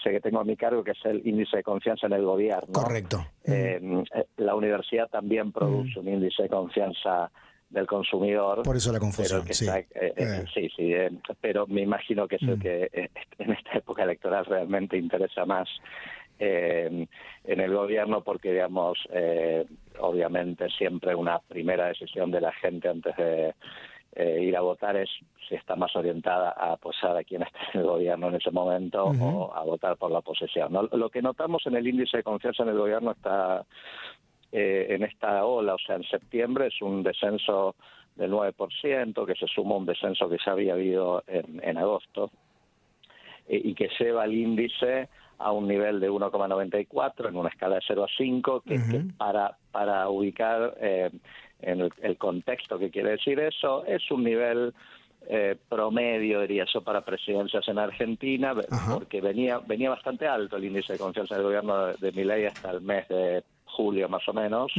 índice que tengo a mi cargo, que es el índice de confianza en el gobierno. Correcto. La universidad también produce un índice de confianza del consumidor. Por eso la confusión, pero sí. Pero me imagino que es el que en esta época electoral realmente interesa más en el gobierno, porque, digamos, obviamente siempre una primera decisión de la gente antes de ir a votar es si está más orientada a apoyar a quien está en el gobierno en ese momento o a votar por la oposición, ¿no? Lo que notamos en el índice de confianza en el gobierno está en esta ola, o sea, en septiembre es un descenso del 9%, que se suma a un descenso que ya había habido en agosto, y que lleva el índice a un nivel de 1,94 en una escala de 0 a 5, que para ubicar en el contexto que quiere decir eso, es un nivel promedio, diría yo, para presidencias en Argentina, porque venía bastante alto el índice de confianza del gobierno de Milei hasta el mes de julio más o menos,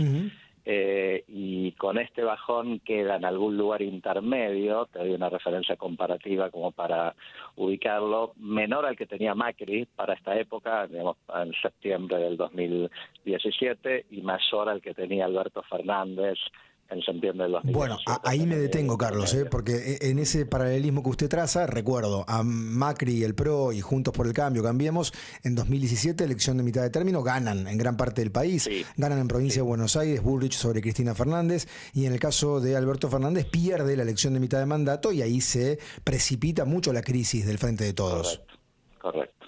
y con este bajón queda en algún lugar intermedio. Te doy una referencia comparativa como para ubicarlo, menor al que tenía Macri para esta época, digamos, en septiembre del 2017, y mayor al que tenía Alberto Fernández en septiembre del 2017. Bueno, ahí me detengo, Carlos, porque en ese paralelismo que usted traza, recuerdo a Macri, el PRO y Juntos por el Cambio, Cambiemos, en 2017, elección de mitad de término, ganan en gran parte del país, ganan en provincia de Buenos Aires, Bullrich sobre Cristina Fernández, y en el caso de Alberto Fernández pierde la elección de mitad de mandato y ahí se precipita mucho la crisis del Frente de Todos. Correcto.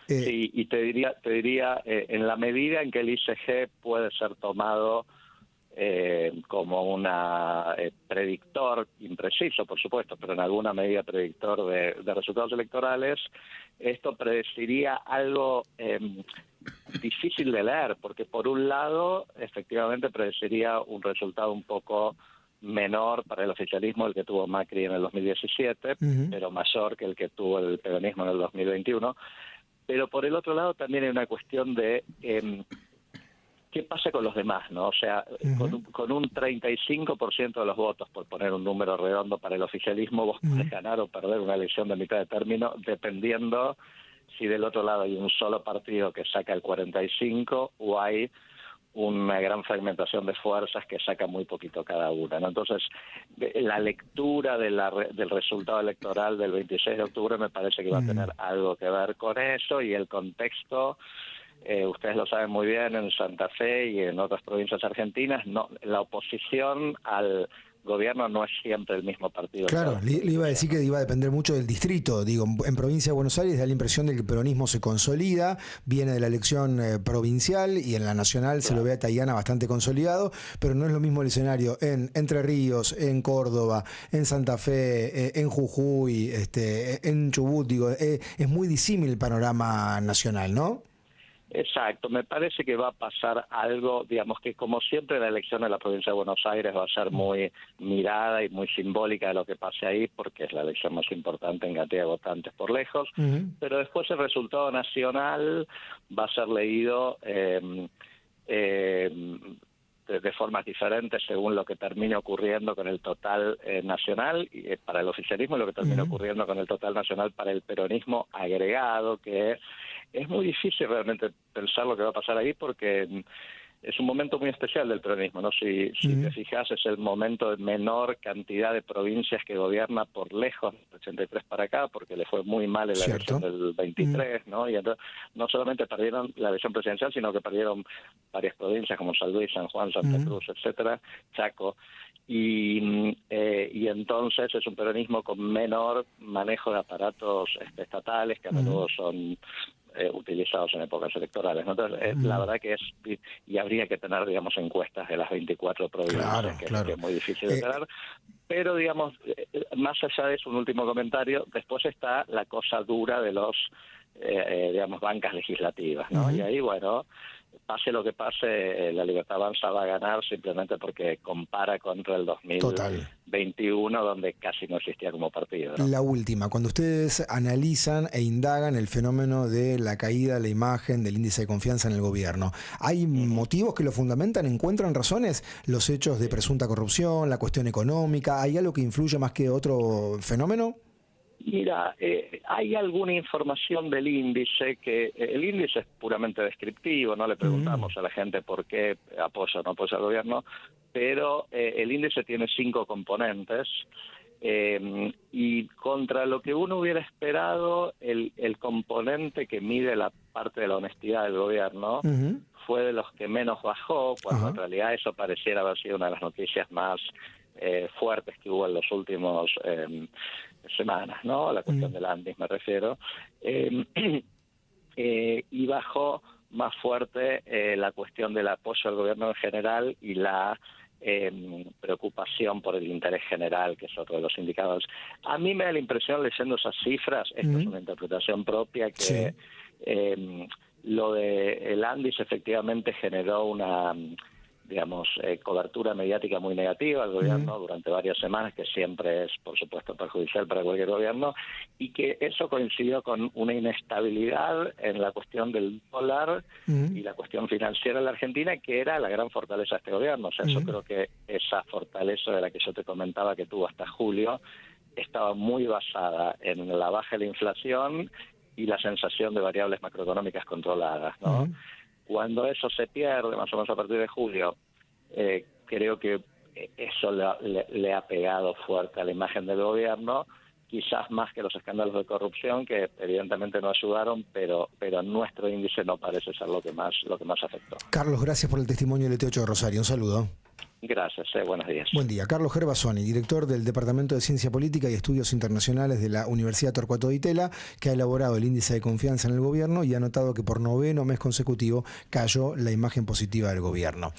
Sí, y te diría en la medida en que el ICG puede ser tomado como una predictor, impreciso por supuesto, pero en alguna medida predictor de resultados electorales, esto predeciría algo difícil de leer, porque por un lado efectivamente predeciría un resultado un poco menor para el oficialismo el que tuvo Macri en el 2017, pero mayor que el que tuvo el peronismo en el 2021, pero por el otro lado también hay una cuestión de ¿qué pasa con los demás, no? O sea, con un 35% de los votos, por poner un número redondo para el oficialismo, vos podés ganar o perder una elección de mitad de término, dependiendo si del otro lado hay un solo partido que saca el 45% o hay una gran fragmentación de fuerzas que saca muy poquito cada una, ¿no? Entonces, la lectura del resultado electoral del 26 de octubre me parece que va a tener algo que ver con eso, y el contexto, ustedes lo saben muy bien, en Santa Fe y en otras provincias argentinas, no, la oposición al gobierno no es siempre el mismo partido. Claro, le iba a decir que iba a depender mucho del distrito. Digo, en provincia de Buenos Aires da la impresión de que el peronismo se consolida, viene de la elección provincial, y en la nacional se lo ve a Tayana bastante consolidado, pero no es lo mismo el escenario en Entre Ríos, en Córdoba, en Santa Fe, en Jujuy, en Chubut. Digo, es muy disímil el panorama nacional, ¿no? Exacto, me parece que va a pasar algo, digamos que como siempre la elección de la provincia de Buenos Aires va a ser muy mirada y muy simbólica de lo que pase ahí, porque es la elección más importante en cantidad de votantes por lejos, pero después el resultado nacional va a ser leído de formas diferentes según lo que termine ocurriendo con el total nacional para el oficialismo y lo que termine ocurriendo con el total nacional para el peronismo agregado, que es muy difícil realmente pensar lo que va a pasar ahí, porque es un momento muy especial del peronismo, ¿no? Si te fijas, es el momento de menor cantidad de provincias que gobierna por lejos, del 83 para acá, porque le fue muy mal en la elección del 23, ¿no? Y entonces no solamente perdieron la elección presidencial, sino que perdieron varias provincias como San Luis, San Juan, Santa Cruz, etcétera, Chaco. Y entonces es un peronismo con menor manejo de aparatos estatales, que a menudo son utilizados en épocas electorales, ¿no? Entonces, la verdad que y habría que tener, digamos, encuestas de las 24 provincias, que es muy difícil de tener, pero, digamos, más allá de eso, un último comentario, después está la cosa dura de los, digamos, bancas legislativas, ¿no? Y ahí, bueno, pase lo que pase, la Libertad Avanza va a ganar simplemente porque compara contra el 2021, donde casi no existía como partido, ¿no? La última, cuando ustedes analizan e indagan el fenómeno de la caída de la imagen del índice de confianza en el gobierno, ¿hay motivos que lo fundamentan? ¿Encuentran razones? ¿Los hechos de presunta corrupción, la cuestión económica? ¿Hay algo que influye más que otro fenómeno? Mira, hay alguna información del índice que el índice es puramente descriptivo, no le preguntamos a la gente por qué apoya o no apoya al gobierno, pero el índice tiene 5 componentes y contra lo que uno hubiera esperado, el componente que mide la parte de la honestidad del gobierno fue de los que menos bajó, cuando en realidad eso pareciera haber sido una de las noticias más fuertes que hubo en los últimos semanas, ¿no? La cuestión del Andis me refiero. Y bajó más fuerte la cuestión del apoyo al gobierno en general y la preocupación por el interés general, que es otro de los indicadores. A mí me da la impresión, leyendo esas cifras, esto es una interpretación propia, que lo de el Andis efectivamente generó una, digamos, cobertura mediática muy negativa al gobierno durante varias semanas, que siempre es, por supuesto, perjudicial para cualquier gobierno, y que eso coincidió con una inestabilidad en la cuestión del dólar y la cuestión financiera en la Argentina, que era la gran fortaleza de este gobierno. O sea, yo creo que esa fortaleza de la que yo te comentaba que tuvo hasta julio estaba muy basada en la baja de la inflación y la sensación de variables macroeconómicas controladas, ¿no? Cuando eso se pierde, más o menos a partir de julio, creo que eso le ha pegado fuerte a la imagen del gobierno, quizás más que los escándalos de corrupción, que evidentemente no ayudaron, pero nuestro índice no parece ser lo que más afectó. Carlos, gracias por el testimonio del ET8 de Rosario. Un saludo. Gracias, buenos días. Buen día. Carlos Gervasoni, director del Departamento de Ciencia Política y Estudios Internacionales de la Universidad Torcuato Di Tella, que ha elaborado el índice de confianza en el gobierno y ha notado que por 9º mes consecutivo cayó la imagen positiva del gobierno.